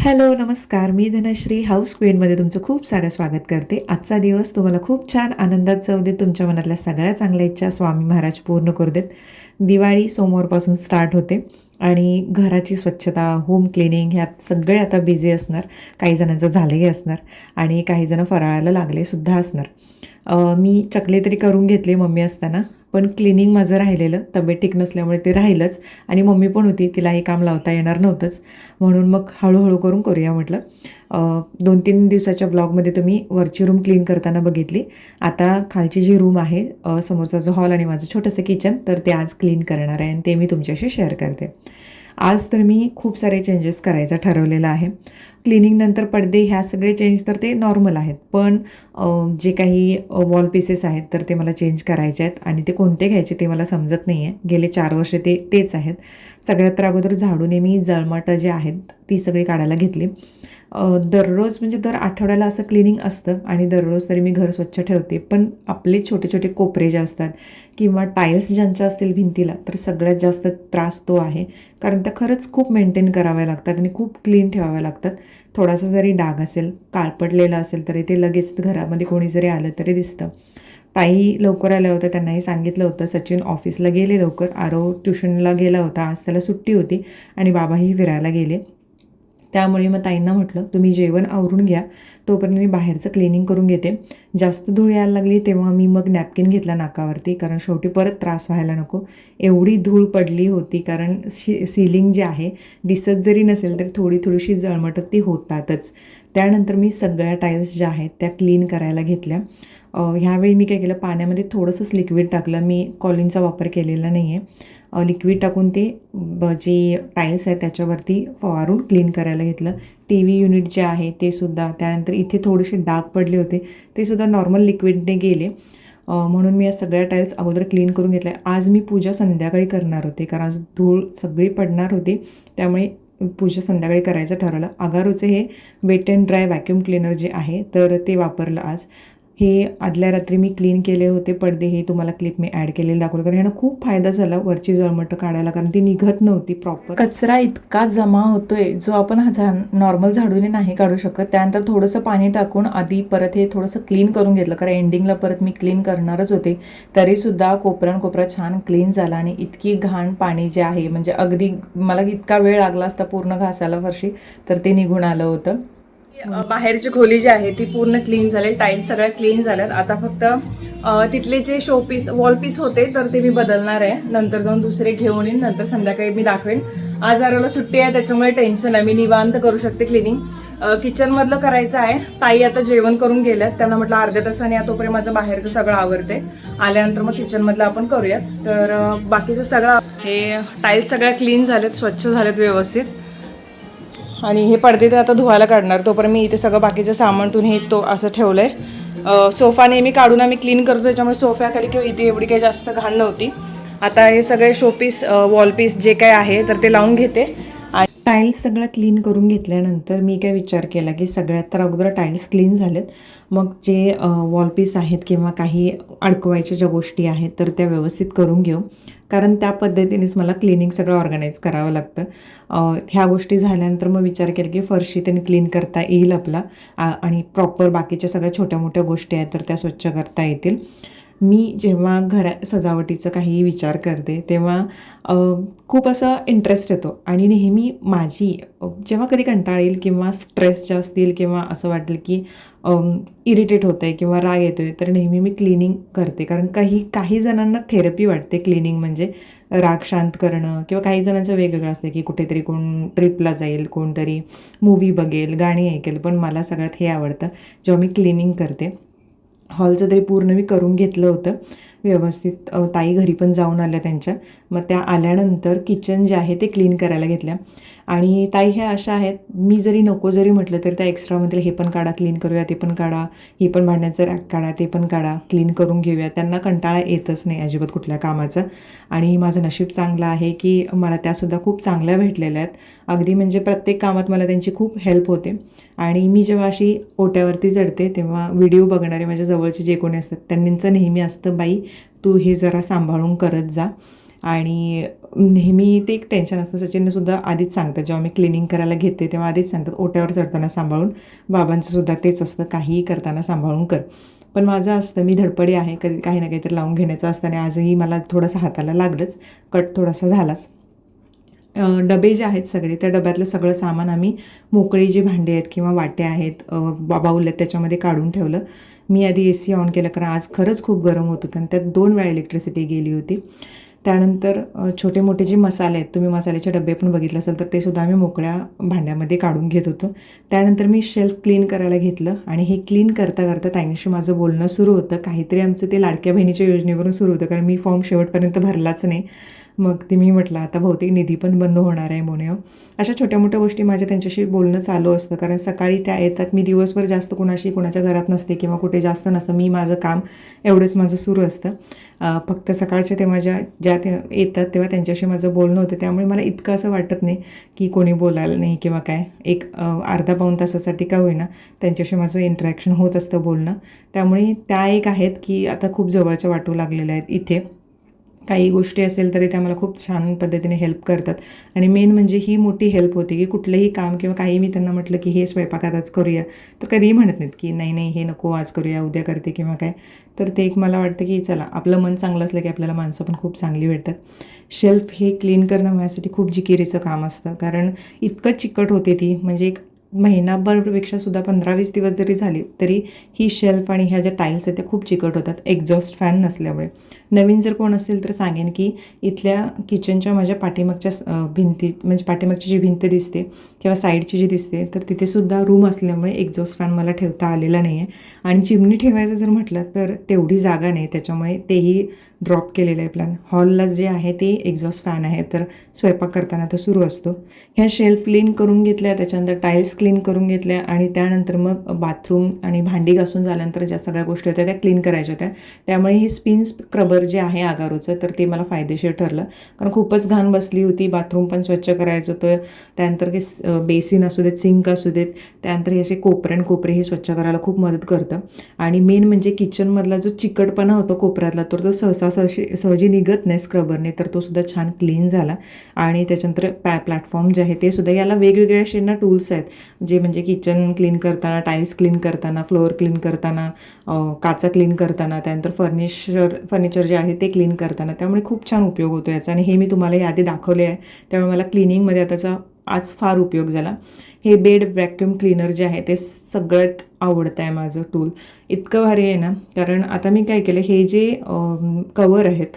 Hello, नमस्कार. मी Dhanashree house क्वीनमध्ये तुमचं खूप सारं स्वागत करते. आजचा दिवस तुम्हाला खूप छान आनंदात जाऊ देत. तुमच्या मनातल्या सगळ्या चांगल्या इच्छा स्वामी महाराज पूर्ण करू देत. दिवाळी सोमवारपासून स्टार्ट होते आणि घराची स्वच्छता, होम क्लिनिंग ह्यात सगळे आता बिझी असणार. काही जणांचं झालंही असणार आणि काही जण फराळाला लागलेसुद्धा असणार. मी चकले तरी करून घेतले मम्मी असताना, पण क्लिनिंग माझं राहिलेलं. तब्येत ठीक नसल्यामुळे ते राहिलंच आणि मम्मी पण होती, तिलाही काम लावता येणार नव्हतंच. म्हणून मग हळूहळू करून करूया म्हटलं. 2-3 दिवसाच्या ब्लॉगमध्ये तुम्ही वरची रूम क्लीन करताना बघितली. आता खालची जी रूम आहे, समोरचा जो हॉल आणि माझं छोटंसं किचन, तर ते आज क्लीन करणार आहे आणि ते मी तुमच्याशी शेअर करते. आज तर मी खूप सारे चेंजेस करायचं ठरवलेलं आहे. क्लिनिंगनंतर पडदे ह्या सगळे चेंज तर ते नॉर्मल आहेत, पण जे काही वॉल पीसेस आहेत तर ते मला चेंज करायचे आहेत आणि ते कोणते घ्यायचे ते मला समजत नाही आहे. गेले 4 वर्ष तेच आहेत. सगळ्यात तर अगोदर झाडूने मी जळमाटं जे आहेत ती सगळी काढायला घेतली. दररोज म्हणजे दर आठवड्याला असं क्लिनिंग असतं आणि दररोज तरी मी घर स्वच्छ ठेवते. पण आपले छोटे छोटे कोपरे जे असतात किंवा टाईल्स ज्यांच्या असतील भिंतीला, तर सगळ्यात जास्त त्रास तो आहे. कारण त्या खरंच खूप मेंटेन कराव्या लागतात आणि खूप क्लीन ठेवाव्या लागतात. थोडासा जरी डाग असेल, काळपडलेला असेल तरी ते लगेच घरामध्ये कोणी जरी आलं तरी दिसतं. ताई लवकर आल्या होत्या, त्यांनाही सांगितलं होतं. सचिन ऑफिसला गेले लवकर, आरव ट्युशनला गेला होता, आज त्याला सुट्टी होती आणि बाबाही फिरायला गेले. त्यामुळे मग ताईंना म्हटलं, तुम्ही जेवण आवरून घ्या, तोपर्यंत मी बाहेरचं क्लिनिंग करून घेते. जास्त धूळ यायला लागली तेव्हा मी मग नॅपकिन घेतला नाकावरती, कारण शेवटी परत त्रास व्हायला नको. एवढी धूळ पडली होती, कारण सीलिंग जे आहे दिसत जरी नसेल तरी थोडी थोडीशी जळमटत ती होतातच. त्यानंतर मी सगळ्या टाईल्स ज्या आहेत त्या क्लीन करायला घेतल्या. ह्यावेळी मी काय केलं, पाण्यामध्ये थोडंसंच लिक्विड टाकलं. मी कॉलिनचा वापर केलेला नाही आहे. लिक्विड टाकून ते जे टाईल्स आहेत त्याच्यावरती फवारून क्लीन करायला घेतलं. टी व्ही युनिट जे आहे ते सुद्धा, त्यानंतर इथे थोडेसे डाग पडले होते ते सुद्धा नॉर्मल लिक्विडने गेले. म्हणून मी या सगळ्या टाईल्स अगोदर क्लीन करून घेतल्या. आज मी पूजा संध्याकाळी करणार होते, कारण आज धूळ सगळी पडणार होती, त्यामुळे पूजा संध्याकाळी करायचं ठरवलं. अगारोचे हे wet and dry vacuum cleaner जे आहे तर ते वापरलं आज. हे आदल्या रात्री मी क्लीन केले होते पडदे, हे तुम्हाला क्लिप मी ॲड केलेलं दाखवलं, कारण ह्यानं खूप फायदा झाला वरची जळमटं काढायला, कारण ती निघत नव्हती प्रॉपर. कचरा इतका जमा होतोय जो आपण नॉर्मल झाडूने नाही काढू शकत. त्यानंतर थोडंसं पाणी टाकून आधी परत हे थोडंसं क्लीन करून घेतलं, कारण एंडिंगला परत मी क्लीन करणारच होते. तरीसुद्धा कोपरा छान क्लीन झाला आणि इतकी घाण पाणी जे आहे, म्हणजे अगदी मला इतका वेळ लागला असता पूर्ण घासायला फरशी, तर ते निघून आलं होतं. बाहेरची खोली जी आहे ती पूर्ण क्लीन झाली, टाईल्स सगळ्या क्लीन झाल्यात. आता फक्त तिथले जे शोपीस वॉलपीस होते तर ते मी बदलणार आहे. नंतर जाऊन दुसरे घेऊन येईन, नंतर संध्याकाळी मी दाखवेन. आज आरोला सुट्टी आहे त्याच्यामुळे टेन्शन आहे, मी निवांत करू शकते क्लिनिंग. किचनमधलं करायचं आहे. ताई आता जेवण करून गेल्यात, त्यांना म्हटलं अर्ध्या तासाने या, तोपर्यंत माझं बाहेरचं सगळं आवरते. आल्यानंतर मग किचनमधलं आपण करूयात. तर बाकीचं सगळं, हे टाईल्स सगळ्या क्लीन झालेत, स्वच्छ झालेत व्यवस्थित. आणि हे पडदे तर आता धुवायला काढणार, तोपर्यंत मी इथे सगळं बाकीचं सामान हे तो असं ठेवलं आहे. सोफा नेहमी काढून आम्ही क्लीन करतो, त्याच्यामुळे सोफ्याखाली किंवा इथे एवढी काही जास्त घाण नव्हती. आता हे सगळे शोपीस वॉलपीस जे काय आहे तर ते लावून घेते. आणि टाईल्स सगळं क्लीन करून घेतल्यानंतर मी काय विचार केला की सगळ्यात तर अगोदर टाईल्स क्लीन झालेत, मग जे वॉलपीस आहेत किंवा काही अडकवायच्या ज्या गोष्टी आहेत तर त्या व्यवस्थित करून घेऊ, कारण त्या पद्धतीनेच मला क्लिनिंग सगळं ऑर्गनाईज करावं लागतं. ह्या गोष्टी झाल्यानंतर मग विचार केला की फरशी त्यांनी क्लीन करता येईल आपला, आणि प्रॉपर बाकीच्या सगळ्या छोट्या मोठ्या गोष्टी आहेत तर त्या स्वच्छ करता येतील. मी जेव्हा सजावटीचं काही विचार करते तेव्हा खूप असा इंटरेस्ट येतो आणि नेहमी माझी जेव्हा कधी कंटाळा येईल किंवा स्ट्रेस जास्त येईल किंवा असं वाटेल की इरिटेट होतं आहे किंवा राग येतो आहे, तर नेहमी मी क्लिनिंग करते. कारण काही जणांना थेरपी वाटते क्लिनिंग म्हणजे, राग शांत करणं, किंवा काही जणांचं वेगवेगळं असतं की कुठेतरी कोण ट्रिपला जाईल, कोणतरी मूवी बघेल, गाणी ऐकेल, पण मला सगळ्यात हे आवडतं जेव्हा मी क्लिनिंग करते. हॉलचं तरी पूर्ण मी करून घेतलं होतं व्यवस्थित. ताई घरी पण जाऊन आल्या त्यांच्या, मग त्या आल्यानंतर किचन जे आहे ते क्लीन करायला घेतल्या. आणि ताई ह्या अशा आहेत, मी जरी नको जरी म्हटलं तरी त्या एक्स्ट्रामध्ये हे पण काढा, क्लीन करूया, ते पण काढा, ही पण भांड्याचं रॅक काढा, ते पण काढा, क्लीन करून घेऊया. त्यांना कंटाळा येतच नाही अजिबात कुठल्या कामाचा. आणि माझं नशीब चांगलं आहे की मला त्यासुद्धा खूप चांगल्या भेटलेल्या आहेत. अगदी म्हणजे प्रत्येक कामात मला त्यांची खूप हेल्प होते. आणि मी जेव्हा अशी ओट्यावरती चढते तेव्हा व्हिडिओ बघणारे माझ्या जवळचे जे कोणी असतात त्यांचं नेहमी असतं, बाई तू हे जरा सांभाळून करत जा. आणि नेहमी ते एक टेन्शन असतं. सचिननेसुद्धा आधीच सांगतात, जेव्हा मी क्लिनिंग करायला घेते तेव्हा आधीच सांगतात, ओट्यावर चढताना सांभाळून. बाबांचंसुद्धा तेच असतं, काहीही करताना सांभाळून कर. पण माझं असतं, मी धडपडी आहे, कधी काही ना काहीतरी लावून घेण्याचं असतं आणि आजही मला थोडंसं हाताला लागलंच, कट थोडासा झालाच. डबे जे आहेत सगळे, त्या डब्यातलं सगळं सामान आम्ही मोकळी जी भांडी आहेत किंवा वाट्या आहेत, बाउल आहेत, त्याच्यामध्ये काढून ठेवलं. मी आधी AC ऑन केलं, कारण आज खरंच खूप गरम होत होतं आणि त्यात 2 वेळा इलेक्ट्रिसिटी गेली होती. त्यानंतर छोटे मोठे जे मसाले आहेत, तुम्ही मसाल्याचे डबे पण बघितलं असेल तर ते सुद्धा आम्ही मोकळ्या भांड्यामध्ये काढून घेत होतो. त्यानंतर मी शेल्फ क्लीन करायला घेतलं आणि हे क्लीन करता करता ताईंशी माझं बोलणं सुरू होतं. काहीतरी आमचं ते लाडक्या बहिणीच्या योजनेवरून सुरू होतं, कारण मी फॉर्म शेवटपर्यंत भरलाच नाही. मग ते मी म्हटलं आता बहुतेक निधी पण बंद होणार आहे मोने. अशा छोट्या मोठ्या गोष्टी माझ्या त्यांच्याशी बोलणं चालू असतं, कारण सकाळी त्या येतात, मी दिवसभर जास्त कुणाच्या घरात नसते किंवा कुठे जास्त नसतं, मी माझं काम एवढंच माझं सुरू असतं. फक्त सकाळच्या ते माझ्या ज्या ते येतात तेव्हा त्यांच्याशी माझं बोलणं होतं. त्यामुळे मला इतकं असं वाटत नाही की कोणी बोलायला नाही किंवा काय. एक अर्धा पाऊण तासासाठी का होईना त्यांच्याशी माझं इंटरॅक्शन होत असतं, बोलणं. त्यामुळे त्या एक आहेत की आता खूप जवळच्या वाटू लागलेल्या आहेत. इथे काही गोष्टी असेल तरी त्या मला खूप छान पद्धतीने हेल्प करतात. आणि मेन म्हणजे ही मोठी हेल्प होती की कुठलंही काम किंवा काही मी त्यांना म्हटलं की हे स्वयंपाकात आज करूया, तर कधीही म्हणत नाहीत की नाही नाही हे नको आज करूया, उद्या करते किंवा काय. तर ते एक मला वाटतं की चला, आपलं मन चांगलं असलं की आपल्याला माणसं पण खूप चांगली भेटतात. शेल्फ हे क्लीन करणं माझ्यासाठी खूप जिकिरीचं काम असतं, कारण इतकं चिकट होते ती, म्हणजे एक महिनाभरपेक्षासुद्धा 15-20 दिवस जरी झाले तरी ही शेल्फ आणि ह्या ज्या टाईल्स आहेत त्या खूप चिकट होतात, एक्झॉस्ट फॅन नसल्यामुळे. नवीन जर कोण असेल तर सांगेन की इथल्या किचनच्या माझ्या पाठीमागच्या भिंती, म्हणजे पाठीमागची जी भिंत दिसते किंवा साईडची जी दिसते, तर तिथेसुद्धा रूम असल्यामुळे एक्झॉस्ट फॅन मला ठेवता आलेला नाही आहे. आणि चिमणी ठेवायचं जर म्हटलं तर तेवढी जागा नाही, त्याच्यामुळे तेही ड्रॉप केलेलं आहे प्लॅन. हॉलला जे आहे ते एक्झॉस्ट फॅन आहे, तर स्वयंपाक करताना तो सुरू असतो. ह्या शेल्फ क्लीन करून घेतल्या, त्याच्यानंतर टाईल्स क्लीन करून घेतल्या आणि त्यानंतर मग बाथरूम आणि भांडी घासून झाल्यानंतर ज्या सगळ्या गोष्टी होत्या त्या क्लीन करायच्या होत्या. त्यामुळे हे स्पिन स्क्रबर जे आहे आगारोचं, तर ते मला फायदेशीर ठरलं, कारण खूपच घाण बसली होती. बाथरूम पण स्वच्छ करायचं होतं, त्यानंतर हे बेसिन असू देत, सिंक असू देत, त्यानंतर हे असे कोपरे हे स्वच्छ करायला खूप मदत करतं. आणि मेन म्हणजे किचनमधला जो चिकटपणा होतो कोपऱ्यातला, तर तो सहजी निघत नाही स्क्रबरने, तर तो सुद्धा छान क्लीन झाला. आणि त्याच्यानंतर प्लॅटफॉर्म जे आहे ते सुद्धा, याला वेगवेगळ्या असे टूल्स आहेत, जे म्हणजे किचन क्लीन करताना, टाईल्स क्लीन करताना, फ्लोअर क्लीन करताना, काचा क्लीन करताना, त्यानंतर फर्निचर जे आहे ते क्लीन करताना, त्यामुळे खूप छान उपयोग होतो याचा. आणि हे मी तुम्हाला याआधी दाखवले आहे, त्यामुळे मला क्लिनिंगमध्ये त्याचा आज फार उपयोग झाला. हे बेड व्हॅक्यूम क्लीनर जे आहे ते सगळ्यात आवडतं आहे माझं टूल. इतकं भारी आहे ना, कारण आता मी काय केलं, हे जे कवर आहेत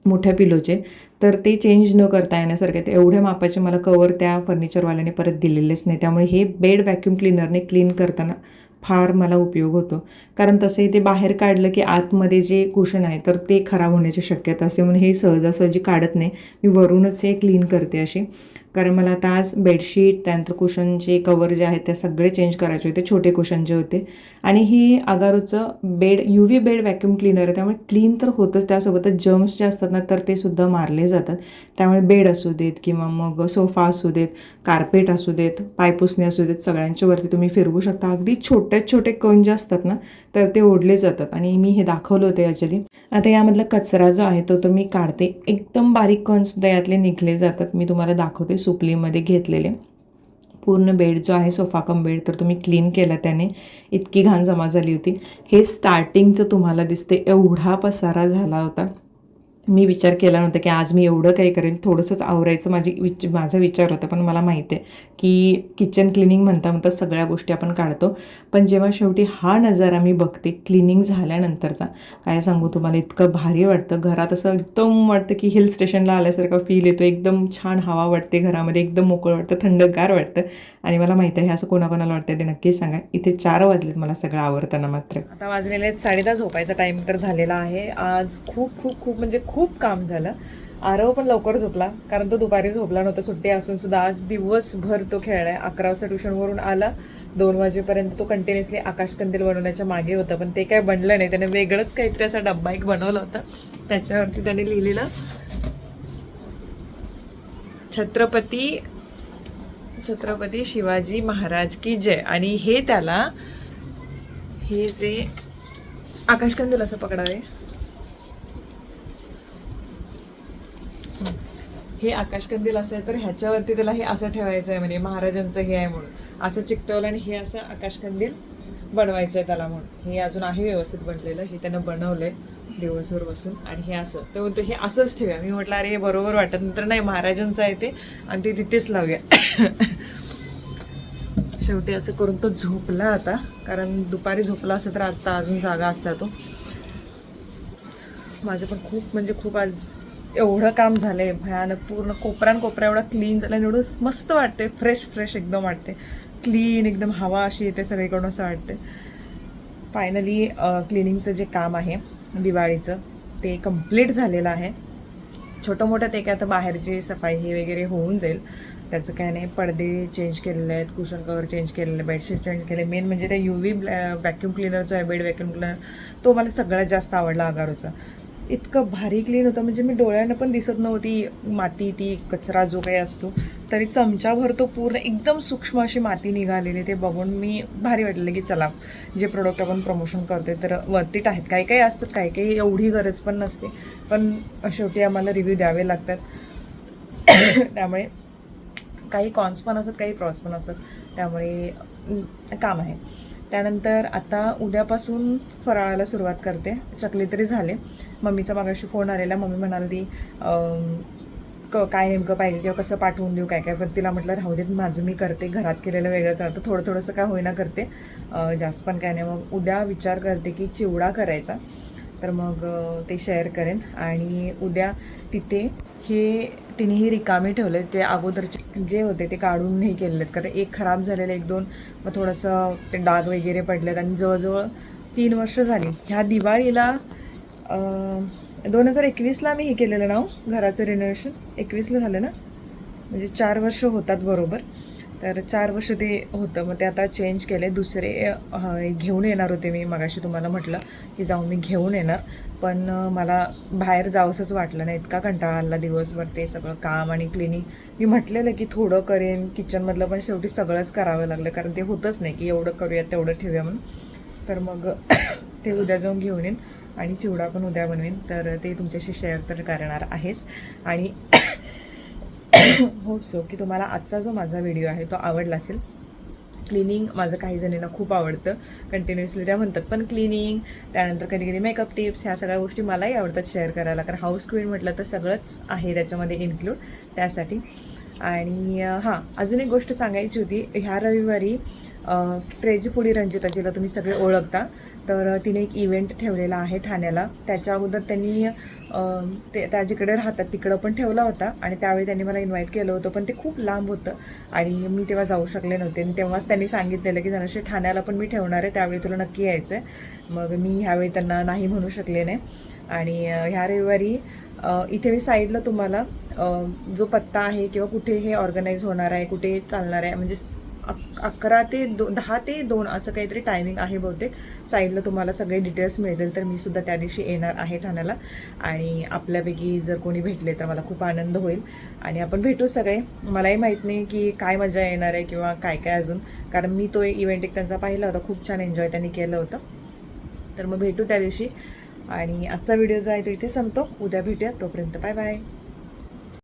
मोठ्या पिलोचे, तर ते चेंज न करता येण्यासारखे, ते एवढ्या मापाचे मला कवर त्या फर्निचरवाल्याने परत दिलेलेच नाही. त्यामुळे हे बेड व्हॅक्यूम क्लीनरने क्लीन करताना फार मला उपयोग होतो, कारण तसंही ते बाहेर काढलं की आतमध्ये जे कुशन आहे तर ते खराब होण्याची शक्यता असते, म्हणून हे सहजासहजी काढत नाही मी, वरूनच हे क्लीन करते अशी. कारण मला आता आज बेडशीट, त्यानंतर कुशनचे कवर जे आहेत ते सगळे चेंज करायचे होते, छोटे कुशन जे होते. आणि ही आगारोचं UV बेड व्हॅक्यूम क्लीनर आहे, त्यामुळे क्लीन तर होतंच, त्यासोबतच जर्म्स जे असतात ना तर ते सुद्धा मारले जातात. त्यामुळे बेड असू देत किंवा मग सोफा असू देत, कार्पेट असू देत, पायपुसणे असू देत, सगळ्यांच्यावरती तुम्ही फिरवू शकता. अगदी छोटे कण जे असतात ना तर ते ओढले जातात, आणि मी हे दाखवलं होतं याच्याआधी. आता यामधला कचरा जो आहे तो मी काढते, एकदम बारीक कणसुद्धा यातले निघले जातात. मी तुम्हाला दाखवते सुपलीमध्ये घेतलेले. पूर्ण बेड जो आहे, सोफा कम बेड, तर तुम्ही क्लीन केला त्याने, इतकी घाण जमा झाली होती. हे स्टार्टिंगचं तुम्हाला दिसते, एवढा पसारा झाला होता. मी विचार केला नव्हता की आज मी एवढं काही करेन, थोडंसंच आवरायचं माझा विचार होता. पण मला माहिती आहे की किचन क्लिनिंग म्हणता सगळ्या गोष्टी आपण काढतो, पण जेव्हा शेवटी हा नजारा मी बघते क्लिनिंग झाल्यानंतरचा, काय सांगू तुम्हाला, इतकं भारी वाटतं. घरात असं एकदम वाटतं की हिल स्टेशनला आल्यासारखा फील येतो, एकदम छान हवा वाटते घरामध्ये, एकदम मोकळं वाटतं, थंडगार वाटतं. आणि मला माहिती आहे हे असं कोणाकोणाला वाटतं ते नक्कीच सांगा. इथे 4 वाजलेत मला सगळं आवरताना. मात्र आता वाजलेले आहेत 10:30, झोपायचा टाईम तर झालेला आहे. आज खूप खूप खूप म्हणजे खूप काम झालं. आरव पण लवकर झोपला, कारण तो दुपारी झोपला नव्हता, सुट्टी असून सुद्धा. आज दिवसभर तो खेळलाय. 11 वाजता ट्युशनवरून आला, 2 वाजेपर्यंत तो कंटिन्युअसली आकाशकंदील बनवण्याच्या मागे होता, पण ते काय बनलं नाही. त्याने वेगळंच काहीतरी असा डब्बा एक बनवला होता, त्याच्यावरती त्याने लिहिलेलं छत्रपती शिवाजी महाराज की जय. आणि हे त्याला, हे जे आकाशकंदील असं पकडावे, हे आकाशकंदील असं आहे तर ह्याच्यावरती त्याला हे असं ठेवायचं आहे म्हणजे महाराजांचं हे आहे म्हणून असं चिकटवलं आणि हे असं आकाशकंदील बनवायचं आहे त्याला म्हणून. हे अजून आहे व्यवस्थित बनलेलं, हे त्यानं बनवलं आहे दिवसभर बसून. आणि हे असं तो म्हणतो हे असंच ठेवूया. मी म्हटलं अरे बरोबर वाटत नंतर नाही महाराजांचं आहे ते आणि ते तिथेच लावूया. शेवटी असं करून तो झोपला आता, कारण दुपारी झोपला असं तर आत्ता अजून जागा असता तो. माझं पण खूप म्हणजे खूप आज एवढं काम झालं आहे भयानक. पूर्ण कोपरा एवढा क्लीन झाला आणि एवढं मस्त वाटते, फ्रेश एकदम वाटते, क्लीन एकदम हवा अशी येते सगळीकडून असं वाटते. फायनली क्लिनिंगचं जे काम आहे दिवाळीचं ते कंप्लीट झालेलं आहे. छोटं मोठं ते काय आता बाहेरची सफाई हे वगैरे होऊन जाईल, त्याचं काय नाही. पडदे चेंज केलेले आहेत, कुशन कवर चेंज केलेले, बेडशीट चेंज केले. मेन म्हणजे ते UV व्हॅक्यूम क्लिनर जो आहे बेड व्हॅक्यूम क्लिनर तो मला सगळ्यात जास्त आवडला अगारोचा. इतकं भारी क्लीन होतं म्हणजे मी डोळ्यानं पण दिसत नव्हती माती, ती कचरा जो काही असतो तरी चमचाभर तो पूर्ण एकदम सूक्ष्म अशी माती निघालेली. ते बघून मी भारी वाटलेलं की चला जे प्रोडक्ट आपण प्रमोशन करतोय तर वर्थिट आहेत. काही असतात, काही एवढी गरज पण नसते, पण शेवटी आम्हाला रिव्ह्यू द्यावे लागतात. त्यामुळे काही कॉन्स पण असतात, काही प्रॉस पण असतात, त्यामुळे काम आहे. त्यानंतर आता उद्यापासून फराळाला सुरुवात करते. चकली तरी झाले. मम्मीचा मागाशी फोन आलेला, मम्मी म्हणाली ती काय नेमकं पाहिजे किंवा कसं पाठवून देऊ काय, पण तिला म्हटलं राहू देत, माझं मी करते, घरात केलेलं वेगळं चालतं, थोडंसं काय होईना करते, जास्त पण काय नाही. मग उद्या विचार करते की चिवडा करायचा, तर मग ते शेअर करेन. आणि उद्या तिथे तिनेही रिकामे ठेवले, ते अगोदरचे जे होते ते काढून नाही केलेले आहेत, कारण एक खराब झालेलं, 1-2 मग थोडंसं ते डाग वगैरे पडलेत. आणि जवळजवळ 3 वर्ष झाली. ह्या दिवाळीला 2021ला मी हे केलेलं ना घराचं रिनोव्हेशन, 21ला झालं ना, म्हणजे 4 वर्ष होतात बरोबर. तर 4 वर्ष ते होतं. मग ते आता चेंज केले, दुसरे घेऊन येणार होते मी. मगाशी तुम्हाला म्हटलं की जाऊन मी घेऊन येणार, पण मला बाहेर जावंसंच वाटलं नाही, इतका कंटाळा आला दिवसभर ते सगळं काम आणि क्लिनिंग. मी म्हटलेलं की थोडं करेन किचनमधलं, पण शेवटी सगळंच करावं लागलं, कारण ते होतच नाही की एवढं करूया तेवढं ठेवूया म्हणून. तर मग ते उद्या जाऊन घेऊन येईन आणि चिवडा पण उद्या बनवेन, तर ते तुमच्याशी शेअर तर करणार आहेच. आणि होप सो की तुम्हाला आजचा जो माझा व्हिडिओ आहे तो आवडला असेल. क्लिनिंग माझं काही जणींना खूप आवडतं, कंटिन्युअसली त्या म्हणतात, पण क्लिनिंग त्यानंतर कधी मेकअप टिप्स ह्या सगळ्या गोष्टी मलाही आवडतात शेअर करायला, कारण हाऊस क्वीन म्हटलं तर सगळंच आहे त्याच्यामध्ये इन्क्लूड, त्यासाठी. आणि हां, अजून एक गोष्ट सांगायची होती. ह्या रविवारी क्रेझी फूडी रंजिता, जिला तुम्ही सगळे ओळखता, तर तिने एक इव्हेंट ठेवलेला आहे ठाण्याला. त्याच्या अगोदर त्यांनी त्या जिकडे राहतात तिकडं पण ठेवला होता, आणि त्यावेळी त्यांनी मला इन्व्हाइट केलं होतं, पण ते खूप लांब होतं आणि मी तेव्हा जाऊ शकले नव्हते. आणि तेव्हाच त्यांनी सांगितलेलं की धनश्री ठाण्याला पण मी ठेवणार आहे, त्यावेळी तुला नक्की यायचं आहे. मग मी ह्यावेळी त्यांना नाही म्हणू शकले नाही. आणि ह्या रविवारी इथे मी साईडला तुम्हाला जो पत्ता आहे किंवा कुठे हे ऑर्गनाईज होणार आहे, कुठे चालणार आहे, म्हणजे 11 ते 10 ते 2 असं काहीतरी टायमिंग आहे बहुतेक. साईडला तुम्हाला सगळे डिटेल्स मिळतील. तर मी सुद्धा त्या दिवशी येणार आहे ठाण्याला, आणि आपल्यापैकी जर कोणी भेटले तर मला खूप आनंद होईल आणि आपण भेटू सगळे. मलाही माहीत नाही की काय मजा येणार आहे किंवा काय अजून, कारण मी तो इव्हेंट एक त्यांचा पाहिला होता, खूप छान एन्जॉय त्यांनी केलं होतं. तर मग भेटू त्या दिवशी. आणि आजचा व्हिडिओ जो आहे तो इथे संपतो. उद्या भेटूया, तोपर्यंत बाय बाय.